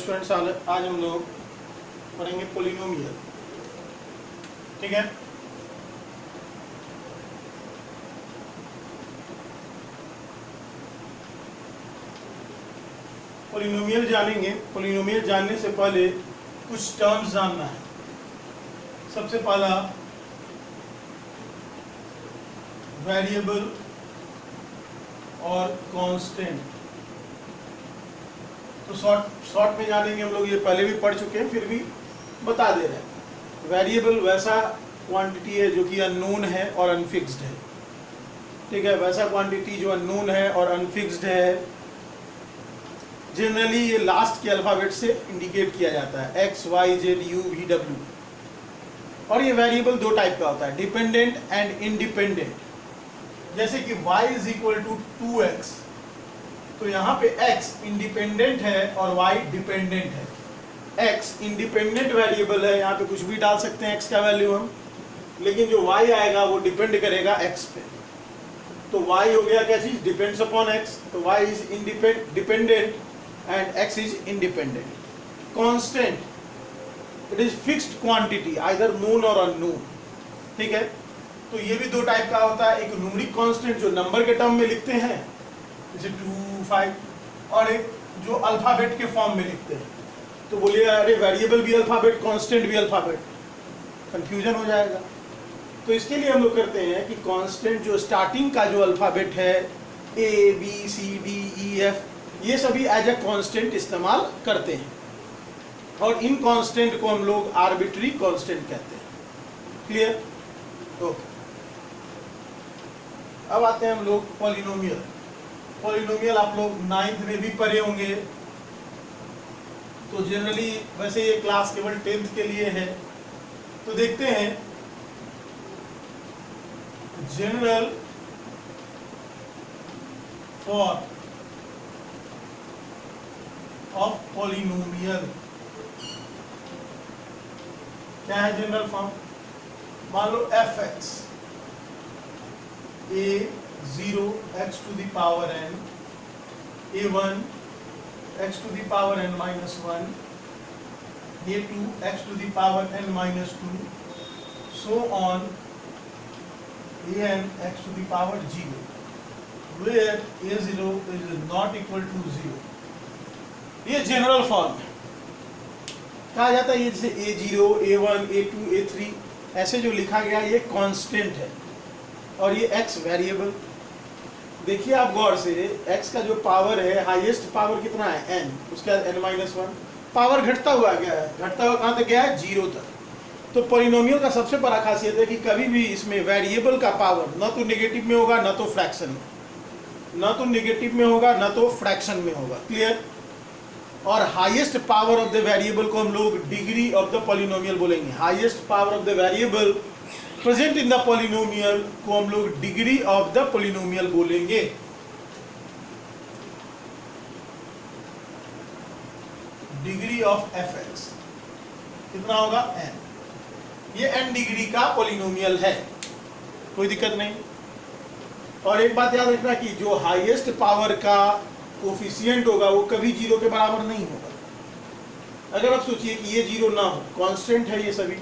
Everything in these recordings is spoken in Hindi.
स्टूडेंट्स, आज हम लोग पढ़ेंगे पोलिनोमियल। ठीक है, पोलिनोमियल जानेंगे। पोलिनोमियल जानने से पहले कुछ टर्म्स जानना है। सबसे पहला वेरिएबल और कांस्टेंट। तो शॉर्ट में जानेंगे हम लोग, ये पहले भी पढ़ चुके हैं, फिर भी बता दे रहे हैं। वेरिएबल वैसा क्वांटिटी है जो कि अननोन है और अनफिक्स्ड है। ठीक है, वैसा क्वांटिटी जो अननोन है और अनफिक्स्ड है, जनरली ये लास्ट के अल्फाबेट से इंडिकेट किया जाता है, x y z u v डब्ल्यू। और ये वेरिएबल दो टाइप का होता है, डिपेंडेंट एंड इंडिपेंडेंट। जैसे कि y is equal to 2x, तो यहाँ पे x इंडिपेंडेंट है और y डिपेंडेंट है। x इंडिपेंडेंट वेरिएबल है, यहाँ पे कुछ भी डाल सकते हैं x का वैल्यू हम, लेकिन जो y आएगा वो डिपेंड करेगा x पे। तो y हो गया क्या चीज, डिपेंड्स अपॉन x, तो y is dependent and x is independent. Constant, it is fixed quantity, either known और अननोन। ठीक है, तो ये भी दो टाइप का होता है, एक न्यूमेरिक कांस्टेंट जो नंबर के टर्म में लिखते हैं जैसे 2, 5, और एक जो अल्फाबेट के फॉर्म में लिखते हैं। तो बोलिए अरे वेरिएबल भी अल्फाबेट, कांस्टेंट भी अल्फाबेट, कंफ्यूजन हो जाएगा। तो इसके लिए हम लोग करते हैं कि कांस्टेंट जो स्टार्टिंग का जो अल्फाबेट है A B C D E F, ये सभी एज ए कांस्टेंट इस्तेमाल करते हैं, और इन कांस्टेंट को हम लोग आर्बिट्री कांस्टेंट कहते हैं। क्लियर? ओके, अब आते हैं हम लोग पॉलिनोमियल। पॉलिनोमियल आप लोग 9th में भी पढ़े होंगे। तो जनरली वैसे ये क्लास केवल 10th के लिए है। तो देखते हैं जनरल फॉर्म ऑफ पॉलिनोमियल क्या है। जनरल फॉर्म मान लो f(x) a0 x to the power n, a1 x to the power n minus 1, a2 x to the power n minus 2, so on an x to the power 0, where a0 is not equal to 0। ये जनरल फॉर्म है, कहा जाता है ये जैसे a0, a1, a2, a3 ऐसे जो लिखा गया ये कांस्टेंट है, और ये x वेरिएबल। देखिए आप गौर से, x का जो पावर है, हाईएस्ट पावर कितना है n, उसका n-1, पावर घटता हुआ गया है, घटता हुआ कहाँ तक गया है, 0 तक। तो पॉलिनोमियल का सबसे बड़ा खासियत है कि कभी भी इसमें वेरिएबल का पावर न तो नेगेटिव में होगा न तो फ्रैक्शन में, न तो नेगेटिव में होगा न तो फ्रैक्शन में होगा। क्लियर? और highest power of the variable को हम लोग डिग्री ऑफ द पॉलिनोमियल बोलेंगे। Highest power of the variable present in the polynomial को हम लोग डिग्री ऑफ द पॉलिनोमियल बोलेंगे। डिग्री ऑफ f(x) कितना होगा, n। ये n डिग्री का पॉलिनोमियल है, कोई दिक्कत नहीं। और एक बात याद रखना कि जो हाईएस्ट पावर का कोफिशिएंट होगा वो कभी 0 के बराबर नहीं होगा। अगर आप सोचिए कि ये 0 ना हो, कांस्टेंट है ये सभी,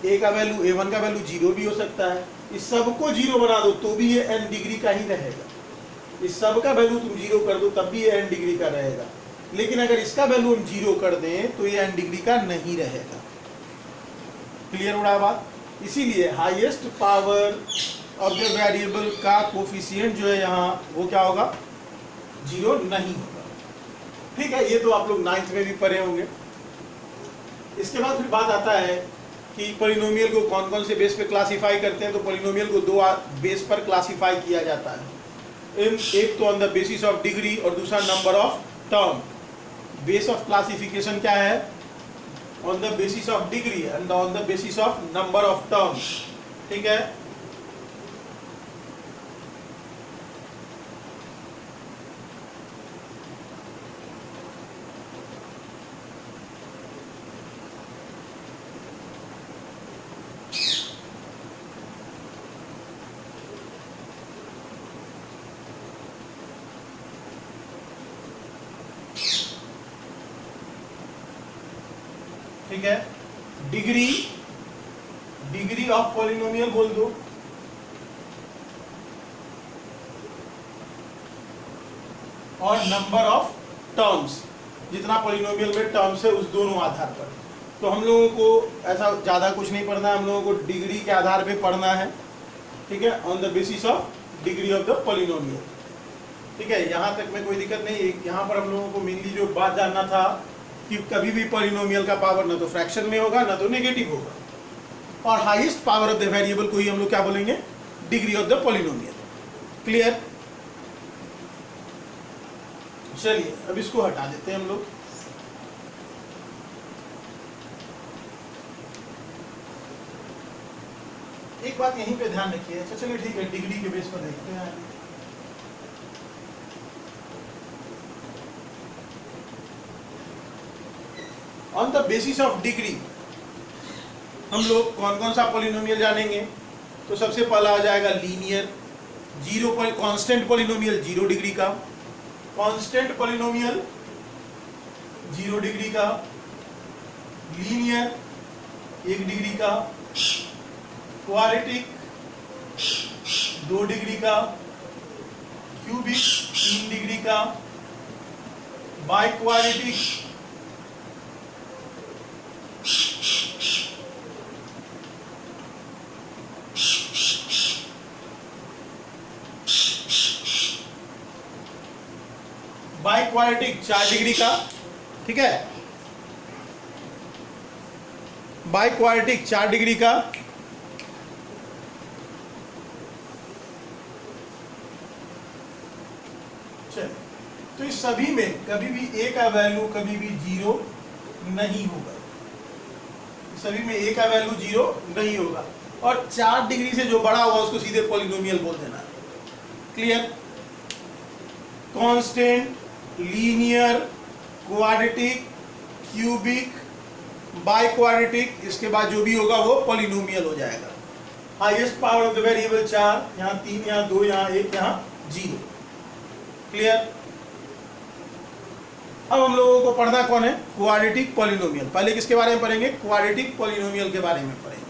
a का वैल्यू, a1 का वैल्यू 0 भी हो सकता है, इस सब को 0 बना दो तो भी ये n डिग्री का ही रहेगा। इस सब का वैल्यू तुम 0 कर दो तब भी ये n डिग्री का रहेगा, लेकिन अगर इसका वैल्यू हम 0 कर दें तो ये n डिग्री का नहीं रहेगा। क्लियर हो रहा है बात? इसीलिए highest power of the variable का कोफिशिएंट जो है यहाँ वो क्या होगा, 0 नहीं होगा। ठीक है, ये तो आप लोग 9th में भी पढ़े होंगे। इसके बाद फिर बात आता है कि पॉलिनोमियल को कौन कौन से बेस पे क्लासिफाई करते हैं। तो पॉलिनोमियल को दो बेस पर क्लासिफाई किया जाता है, एक तो on the basis of degree और दूसरा number of term. Base of classification क्या है, on the basis of degree and on the basis of number of terms. ठीक है, ठीक है, डिग्री, डिग्री ऑफ पॉलिनोमियल बोल दो, और नंबर ऑफ टर्म्स, जितना पॉलिनोमियल में टर्म्स है उस दोनों आधार पर। तो हम लोगों को ऐसा ज़्यादा कुछ नहीं पढ़ना है, हम लोगों को डिग्री के आधार पे पढ़ना है, ठीक है, on the basis of degree of the polynomial. ठीक है, यहाँ तक में कोई दिक्कत नहीं है। यहाँ पर हम लोगों को मेनली जो बात जानना था कि कभी भी पॉलिनोमियल का पावर ना तो फ्रैक्शन में होगा ना तो नेगेटिव होगा, और highest power of the variable को ही हम लोग क्या बोलेंगे, degree of the polynomial. Clear? चलिए अब इसको हटा देते हैं हम लोग। एक बात यहीं पे ध्यान रखिए। अच्छा चलिए ठीक है, डिग्री के बेस पर देखते हैं। On the basis of degree हम लोग कौन कौन सा पॉलिनोमियल जानेंगे? तो सबसे पहला आ जाएगा linear, zero constant polynomial 0 degree का, कांस्टेंट पॉलिनोमियल 0 डिग्री का, लीनियर 1 डिग्री का, क्वाड्रेटिक 2 डिग्री का, क्यूबिक 3 डिग्री का, बाइक्वाड्रेटिक 4 डिग्री का, ठीक है, बाइक्वाड्रेटिक 4 डिग्री का, तो इस सभी में कभी भी ए का वैल्यू कभी भी 0 नहीं होगा, सभी में ए का वैल्यू 0 नहीं होगा, और 4 डिग्री से जो बड़ा होगा उसको सीधे पॉलिनोमियल बोल देना। Clear? Constant, linear, quadratic, cubic, biquadratic, इसके बाद जो भी होगा वो पॉलिनोमियल हो जाएगा। Highest power of the variable 4, यहाँ 3, यहाँ 2, यहाँ 1, यहाँ 0। क्लियर? अब हम लोगों को पढ़ना कौन है? Quadratic polynomial. पहले किसके बारे में पढ़ेंगे? क्वाड्रेटिक पॉलिनोमियल के बारे में पढ़ेंगे।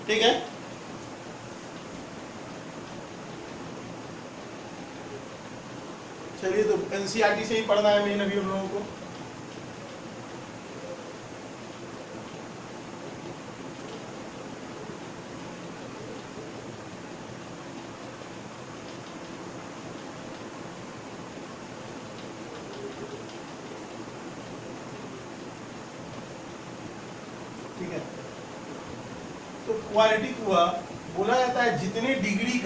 ठीक है, चलिए तो एनसीईआरटी से ही पढ़ना है मेन अभी हम लोगों को। ठीक है, तो क्वाड्रेटिक हुआ, बोला जाता है जितने डिग्री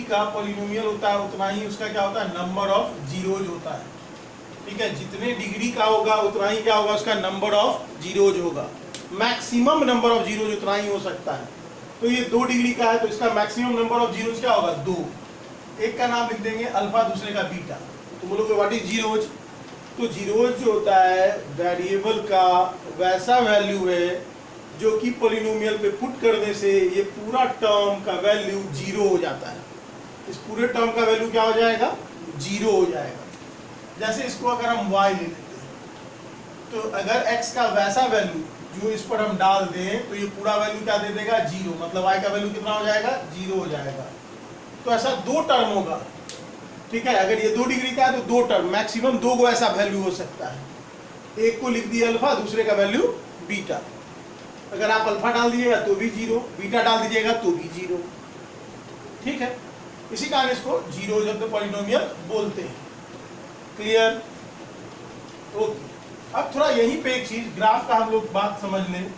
का पॉलिनोमियल होता है उतना ही उसका क्या होता है? नंबर ऑफ जीरोज होता है। ठीक है, जितने डिग्री का होगा उतना ही क्या होगा? उसका नंबर ऑफ जीरोज होगा। मैक्सिमम नंबर ऑफ जीरोज उतना ही हो सकता है। तो ये 2 डिग्री का है तो इसका मैक्सिमम नंबर ऑफ जीरोज क्या होगा? 2। एक का नाम लिख देंगे अल्फा, दूसरे का बीटा। तो बोलोगे व्हाट इज जीरोज? तो जीरोज जो होता है वेरिएबल का वैसा वैल्यू है जो कि पॉलिनोमियल पे पुट करने से ये पूरा टर्म का वैल्यू 0 हो जाता है। इस पूरे टर्म का वैल्यू क्या हो जाएगा? 0 हो जाएगा। जैसे इसको अगर हम y ले लेते हैं तो अगर x का वैसा वैल्यू जो इस पर हम डाल दें तो ये पूरा वैल्यू क्या दे देगा? 0। मतलब y का वैल्यू कितना हो जाएगा? 0 हो जाएगा। तो ऐसा 2 टर्म होगा। ठीक है, अगर ये 2 डिग्री का है तो 2 टर्म, मैक्सिमम 2 को ऐसा वैल्यू हो सकता है। एक को लिख दिया अल्फा, दूसरे का वैल्यू बीटा। अगर आप अल्फा डाल दीजिएगा तो भी 0, बीटा डाल दीजिएगा तो भी 0। ठीक है, इसी कारण इसको जीरोज ऑफ द पॉलिनोमियल बोलते हैं। क्लियर? ओके, अब थोड़ा यहीं पे एक चीज ग्राफ का हम लोग बात समझ लें।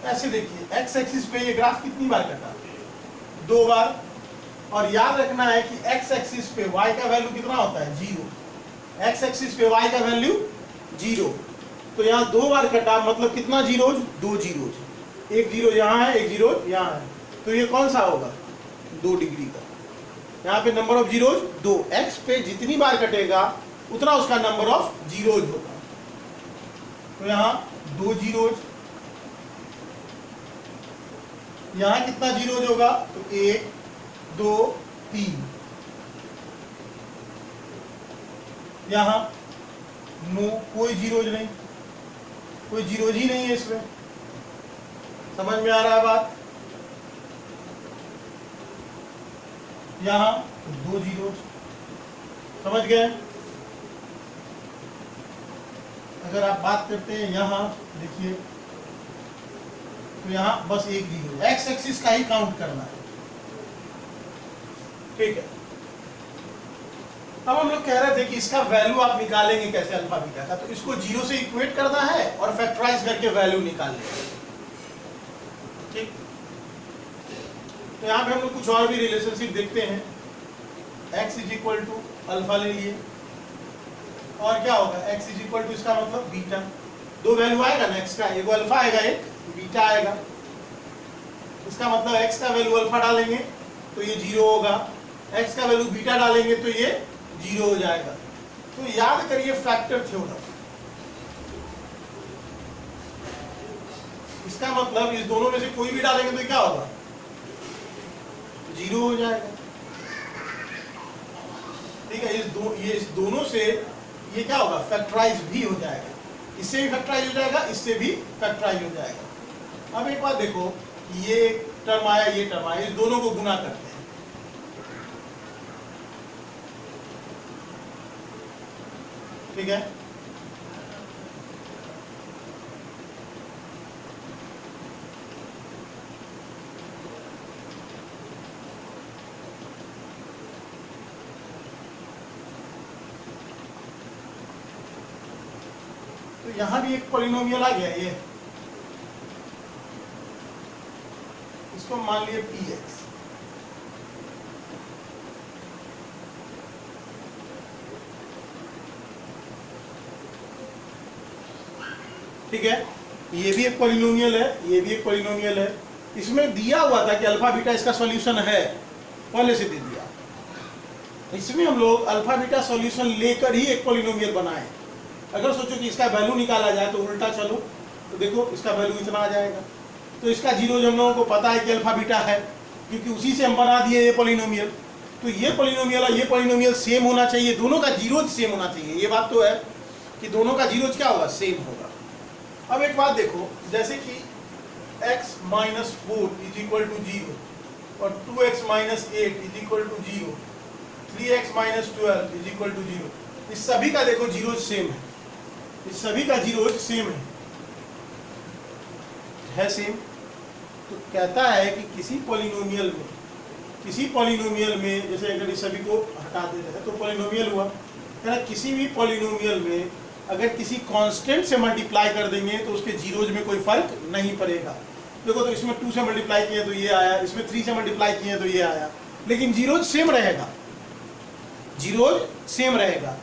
ऐसे देखिए, एक्स एक्सिस पे ये ग्राफ कितनी बार कटा? 2 बार। और याद रखना है कि एक्स एक्सिस पे y का वैल्यू कितना होता है? 0। एक्स एक्सिस पे y का वैल्यू 0। तो यहाँ 2 बार कटा, मतलब कितना जीरोज? 2 जीरोज। एक जीरो यहाँ है, एक जीरो यहाँ है, तो ये कौन सा होगा? 2 डिग्री का। यहाँ पे नंबर ऑफ जीरोज 2। एक्स पे जितनी बार कटेगा उतना उसका नंबर ऑफ जीरोज होगा। तो यहाँ 2 जीरोज, यहाँ कितना जीरोज होगा? तो 1 2 3, यहाँ नो, कोई जीरोज नहीं, कोई जीरोज ही नहीं है इसमें। समझ में आ रहा है बात? यहां 2 जीरोज, समझ गए? अगर आप बात करते हैं यहां देखिए, तो यहां बस एक जीरो, एक्स एक्सिस का ही काउंट करना है, ठीक है। अब हम लोग कह रहे थे कि इसका वैल्यू आप निकालेंगे कैसे अल्फा बीटा का, तो इसको जीरो से इक्वेट करना है और फैक्टराइज करके वैल्यू निकालनी है, ठीक। तो यहाँ पे हम लोग कुछ और भी रिलेशनशिप देखते हैं। x is equal to alpha ले लिए, और क्या होगा x इज इक्वल टू इसका मतलब बीटा, दो वैल्यू आएगा ना x का, एक अल्फा आएगा एक बीटा आएगा। इसका मतलब x का वैल्यू अल्फा डालेंगे तो ये जीरो होगा, x का वैल्यू बीटा डालेंगे तो ये जीरो हो जाएगा। तो याद करिए फैक्टर थ्योरम, इसका मतलब इस दोनों में से कोई भी डालेंगे तो क्या होगा, जीरो हो जाएगा, ठीक है। इस दोनों से ये क्या होगा, फैक्टराइज भी हो जाएगा, इससे भी फैक्टराइज हो जाएगा, इससे भी फैक्टराइज हो जाएगा। अब एक बात देखो, ये टर्म आया, ये टर्म आया, इस दोनों को गुना करते हैं, ठीक है। तो यहां भी एक पॉलिनोमियल आ गया, ये इसको मान लिए px, ठीक है। ये भी एक पॉलिनोमियल है, ये भी एक पॉलिनोमियल है। इसमें दिया हुआ था कि अल्फा बीटा इसका सॉल्यूशन है, पहले से दे दिया। इसमें हम लोग अल्फा बीटा सॉल्यूशन लेकर ही एक पॉलिनोमियल बनाए। अगर सोचो कि इसका वैल्यू निकाला जाए तो उल्टा चलो, तो देखो इसका वैल्यू इतना आ जाएगा, तो इसका जीरो हम लोगों को पता है कि अल्फा बीटा है, क्योंकि उसी से हम बना दिए ये पॉलिनोमियल। तो ये पॉलिनोमियल और ये पॉलिनोमियल सेम होना चाहिए, दोनों का जीरोज सेम होना चाहिए। ये बात तो है कि दोनों का जीरोज क्या होगा, सेम होगा। अब एक बात देखो, जैसे कि x minus 4 is equal to 0 और 2x minus 8 is equal to 0, 3x minus 12 is equal to 0, इस सभी का देखो जीरोज सेम है, इस सभी का जीरोज सेम है सेम। तो कहता है कि किसी पॉलिनोमियल में जैसे अगर इस सभी को हटा देते हैं तो पॉलिनोमियल हुआ है ना, किसी भी पॉलिनोमियल में अगर किसी कांस्टेंट से मल्टीप्लाई कर देंगे तो उसके जीरोज में कोई फर्क नहीं पड़ेगा। देखो, तो इसमें 2 से मल्टीप्लाई किए तो ये आया, इसमें 3 से मल्टीप्लाई किए तो ये आया, लेकिन जीरोज सेम रहेगा, जीरोज सेम रहेगा।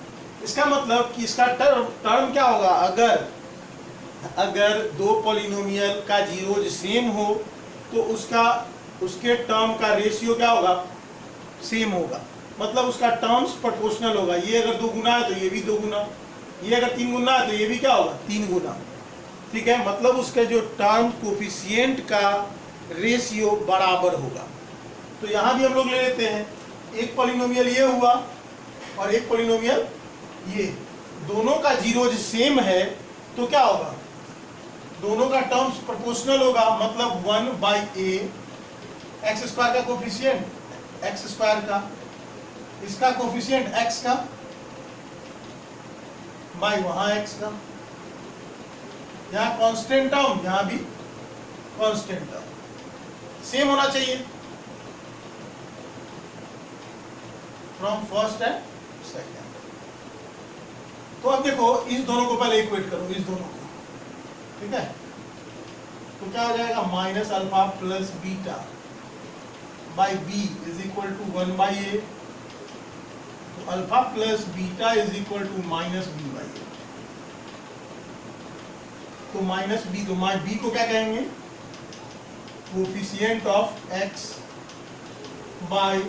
इसका मतलब कि इसका टर्म क्या होगा, अगर दो पॉलिनोमियल का जीरोज सेम हो तो उसके टर्म का रेशियो क्या होगा, सेम होगा, मतलब उसका टर्म्स प्रोपोर्शनल होगा। ये अगर 2 गुना है तो ये भी 2 गुना, ये अगर 3 गुना है तो ये भी क्या होगा, 3 गुना, ठीक है। मतलब उसके जो टर्म कोफिशिएंट का रेशियो बराबर होगा। तो यहाँ भी हम लोग ले लेते हैं, एक पॉलिनोमियल ये हुआ और एक पॉलिनोमियल ये, दोनों का जीरोज सेम है तो क्या होगा, दोनों का टर्म्स प्रोपोर्शनल होगा, मतलब 1/a, एक्स स्क्वायर का कोफिशिएंट एक्स स्क्वायर का, इसका कोफिशिएंट x का, बाई वहां x का, यहाँ कांस्टेंट टर्म, यहाँ भी कांस्टेंट टर्म सेम होना चाहिए फ्रॉम फर्स्ट एंड सेकेंड। तो अब देखो, इस दोनों को पहले इक्वेट करो, इस दोनों को, ठीक है। तो क्या हो जाएगा, minus alpha plus beta by B is equal to 1/a, तो alpha plus beta is equal to minus B by A. तो माइनस बी, तो बी को क्या कहेंगे, coefficient of X by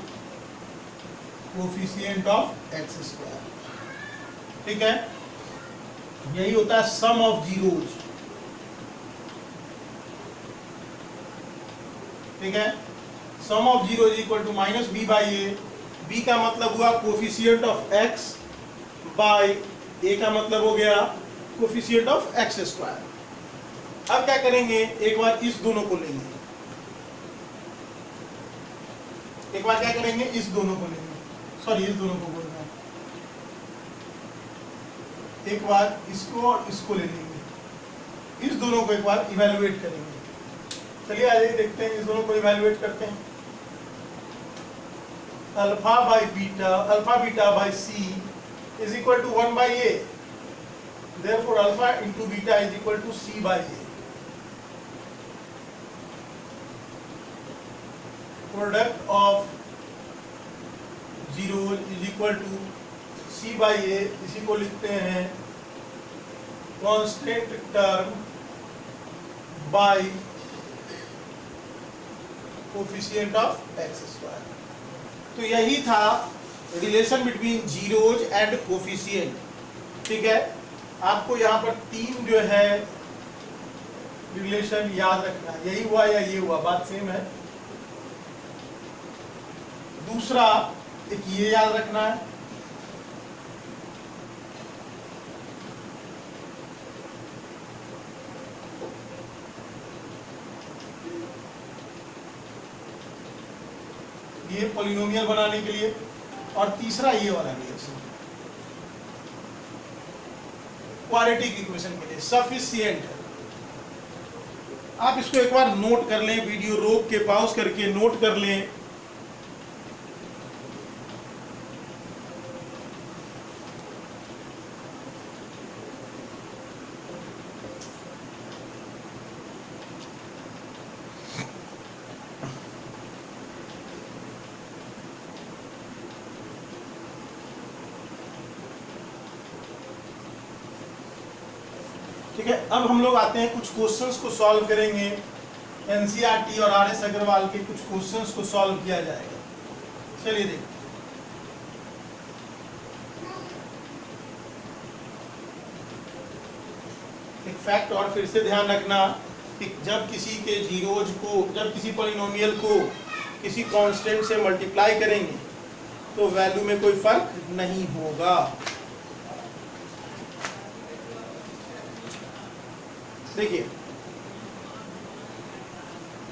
coefficient of X square, ठीक है। यही होता है सम ऑफ जीरोज, ठीक है। Sum of zero is equal to minus B by A, B का मतलब हुआ coefficient of X by A का मतलब हो गया कोफिशिएंट ऑफ एक्स स्क्वायर। अब क्या करेंगे, एक बार इस दोनों को लेंगे, एक बार क्या करेंगे, इस दोनों को लेंगे, सॉरी इस दोनों को बोलना है, एक बार इसको और इसको ले लेंगे, इस दोनों को एक बार इवेलुएट करेंगे। चलिए आइए देखते हैं, इस दोनों को इवेलुएट करते हैं। Alpha by beta, alpha beta by C is equal to 1 by A, therefore alpha into beta is equal to C by A. Product of zero is equal to C by A, इसी को लिखते हैं constant term by coefficient of X square. तो यही था relation between zeros and coefficient. ठीक है, आपको यहाँ पर तीन जो है रिलेशन याद रखना है, यही हुआ या ये हुआ, बात सेम है। दूसरा एक ये याद रखना है, ये पॉलिनोमियल बनाने के लिए, और तीसरा ये वाला रिलेशन क्वाड्रेटिक इक्वेशन के लिए सफिशिएंट है। आप इसको एक बार नोट कर लें, वीडियो रोक के पॉज करके नोट कर लें। ठीक है, अब हम लोग आते हैं कुछ क्वेश्चंस को सॉल्व करेंगे। एनसीईआरटी और आरएस अग्रवाल के कुछ क्वेश्चंस को सॉल्व किया जाएगा। चलिए देखते हैं। एक फैक्ट और फिर से ध्यान रखना कि जब किसी के जीरोज को, जब किसी पॉलिनोमियल को किसी कांस्टेंट से मल्टीप्लाई करेंगे तो वैल्यू में कोई फर्क नहीं होगा। देखिए,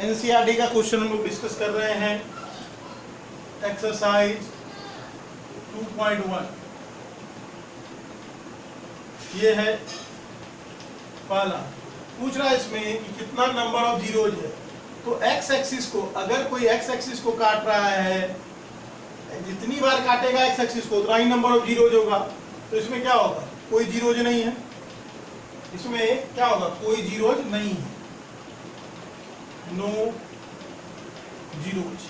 एनसीईआरटी का क्वेश्चन हम लोग डिस्कस कर रहे हैं, एक्सरसाइज 2.1। ये है पहला, पूछ रहा है इसमें कि कितना नंबर ऑफ जीरोज है। तो एक्स एक्सिस को, अगर कोई एक्स एक्सिस को काट रहा है, जितनी बार काटेगा एक्स एक्सिस को उतना ही नंबर ऑफ जीरोज होगा। तो इसमें क्या होगा, कोई जीरोज नहीं है, इसमें क्या होगा, कोई जीरोज नहीं है, नो जीरोज।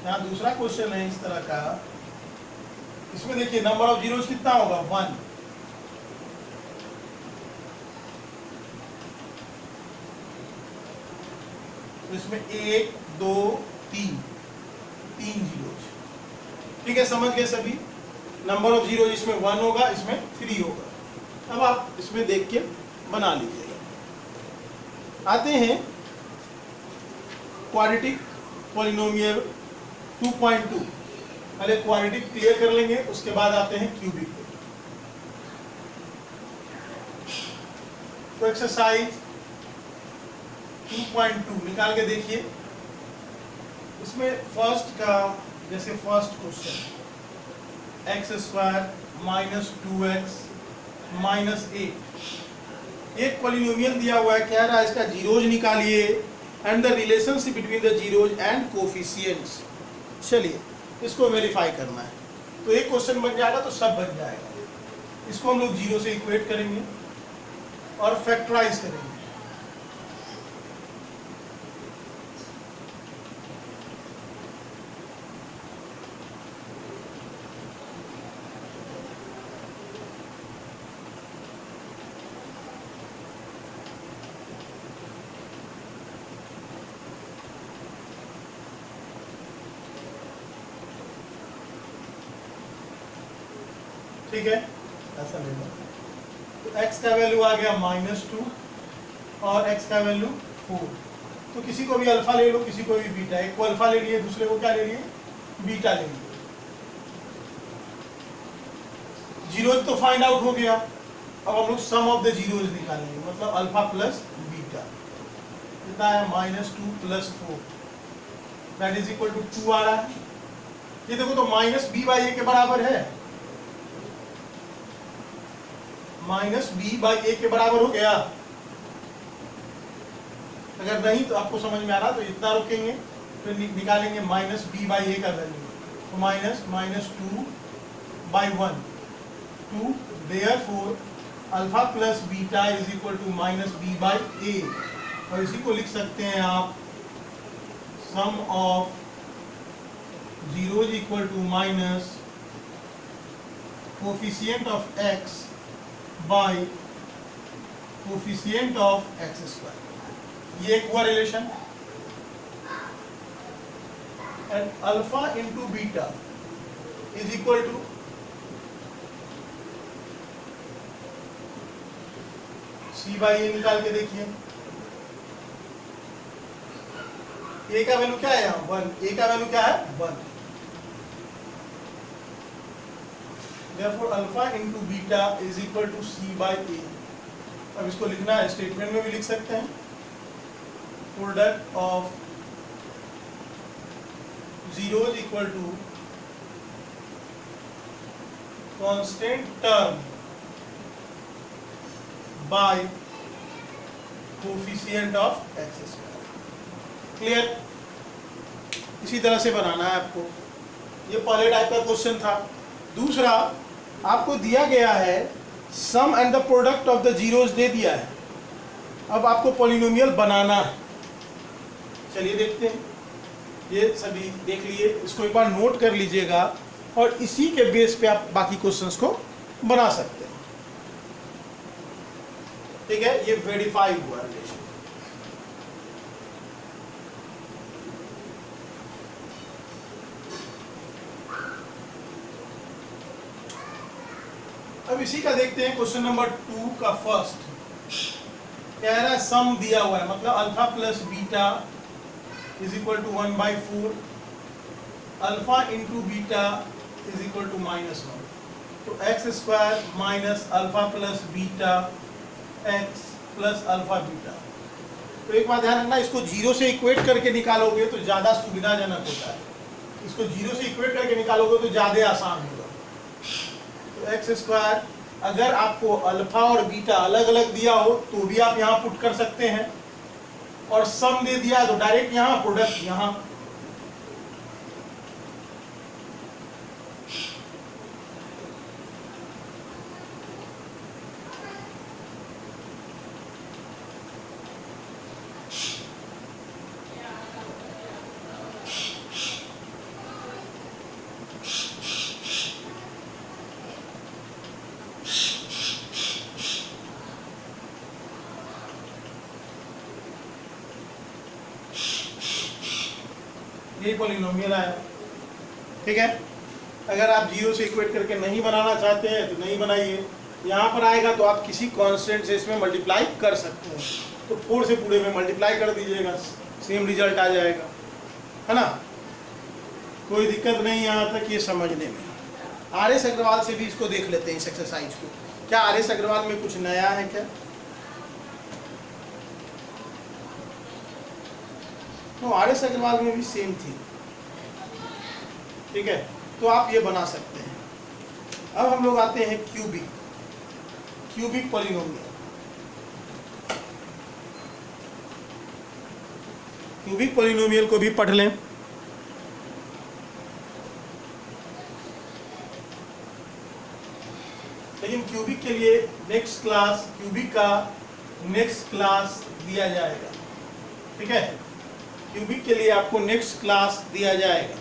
यहाँ दूसरा क्वेश्चन है इस तरह का, इसमें देखिए नंबर ऑफ जीरोज कितना होगा, 1। तो इसमें 1 2 3 जीरोज। ठीक है, समझ गए सभी। नंबर ऑफ जीरो इसमें 1 होगा, इसमें 3 होगा। अब आप इसमें देख के बना लीजिएगा। आते हैं क्वाड्रेटिक पॉलिनोमियल 2.2। पहले क्वाड्रेटिक क्लियर कर लेंगे, उसके बाद आते हैं क्यूबिक। तो एक्सरसाइज 2.2 निकाल के देखिए। इसमें फर्स्ट का, जैसे first question x square minus 2x minus 8, एक पॉलिनोमियल दिया हुआ है, कह रहा है इसका जीरोज निकालिए and the relationship between the zeros and coefficients. चलिए इसको वेरीफाई करना है। तो एक क्वेश्चन बन जाएगा तो सब बन जाएगा। इसको हम लोग जीरो से इक्वेट करेंगे और फैक्टराइज करेंगे। ठीक है, ऐसा ले लो। तो x का वैल्यू आ गया -2 और x का वैल्यू 4। तो किसी को भी अल्फा ले लो, किसी को भी बीटा। एक को अल्फा ले लिए, दूसरे को क्या ले लिए, बीटा ले लिए। जीरोज तो फाइंड आउट हो गया, अब हम लोग सम ऑफ द जीरोज निकालेंगे, मतलब अल्फा प्लस बीटा कितना है -2 + 4 दैट इज इक्वल टू 2 आ रहा है। ये देखो तो -b/a के बराबर है, -b/a के बराबर हो गया। अगर नहीं तो आपको समझ में आ रहा तो इतना रखेंगे, फिर निकालेंगे -b/a का वैल्यू, तो -2/1 2, therefore alpha plus beta is equal to -b/a, और इसी को लिख सकते हैं आप sum of zeros equal to minus coefficient of x by coefficient of x²। ये एक हुआ relation. And alpha into beta is equal to c/a निकाल के देखिए, a का वैल्यू क्या है यहाँ 1, a का वैल्यू क्या है 1, therefore alpha into beta is equal to c/a। अब इसको लिखना है, स्टेटमेंट में भी लिख सकते हैं, product of zeros equal to constant term by coefficient of x²। Clear? इसी तरह से बनाना है आपको। ये पहले टाइप का क्वेश्चन था। दूसरा, आपको दिया गया है sum and the product of the zeros दे दिया है, अब आपको पॉलिनोमियल बनाना है। चलिए देखते हैं, ये सभी देख लिए, इसको एक बार नोट कर लीजिएगा और इसी के बेस पे आप बाकी क्वेश्चंस को बना सकते हैं। ठीक है, ये वेरीफाई हुआ रिलेशन। अब इसी का देखते हैं क्वेश्चन नंबर 2 का फर्स्ट। कह रहा है सम दिया हुआ है, मतलब alpha plus beta is equal to 1/4, alpha into beta is equal to -1, तो x² minus alpha plus beta x plus alpha beta. तो एक बात ध्यान रखना, इसको जीरो से इक्वेट करके निकालोगे तो ज़्यादा सुविधाजनक होता है, इसको जीरो से इक्वेट करके निकालोगे तो ज़्यादा आसान होगा। तो x², अगर आपको अल्फा और बीटा अलग अलग दिया हो तो भी आप यहाँ पुट कर सकते हैं, और सम दे दिया तो डायरेक्ट यहाँ, प्रोडक्ट यहाँ। यही पॉलिनोमियल आया। ठीक है, अगर आप जीरो से इक्वेट करके नहीं बनाना चाहते हैं तो नहीं बनाइए, यहाँ पर आएगा तो आप किसी कांस्टेंट से इसमें मल्टीप्लाई कर सकते हैं, तो 4 से पूरे में मल्टीप्लाई कर दीजिएगा, सेम रिजल्ट आ जाएगा, है ना। कोई दिक्कत नहीं यहाँ तक ये समझने में। आर.एस. अग्रवाल से भी इसको देख लेते हैं, इस एक्सरसाइज को। क्या आर.एस. अग्रवाल में कुछ नया है क्या? तो आर.एस. अग्रवाल में भी सेम थी। ठीक है, तो आप ये बना सकते हैं। अब हम लोग आते हैं क्यूबिक पॉलिनोमियल। क्यूबिक पॉलिनोमियल को भी पढ़ लें। लेकिन क्यूबिक के लिए नेक्स्ट क्लास, क्यूबिक का नेक्स्ट क्लास दिया जाएगा। ठीक है, क्यूबिक के लिए आपको नेक्स्ट क्लास दिया जाएगा।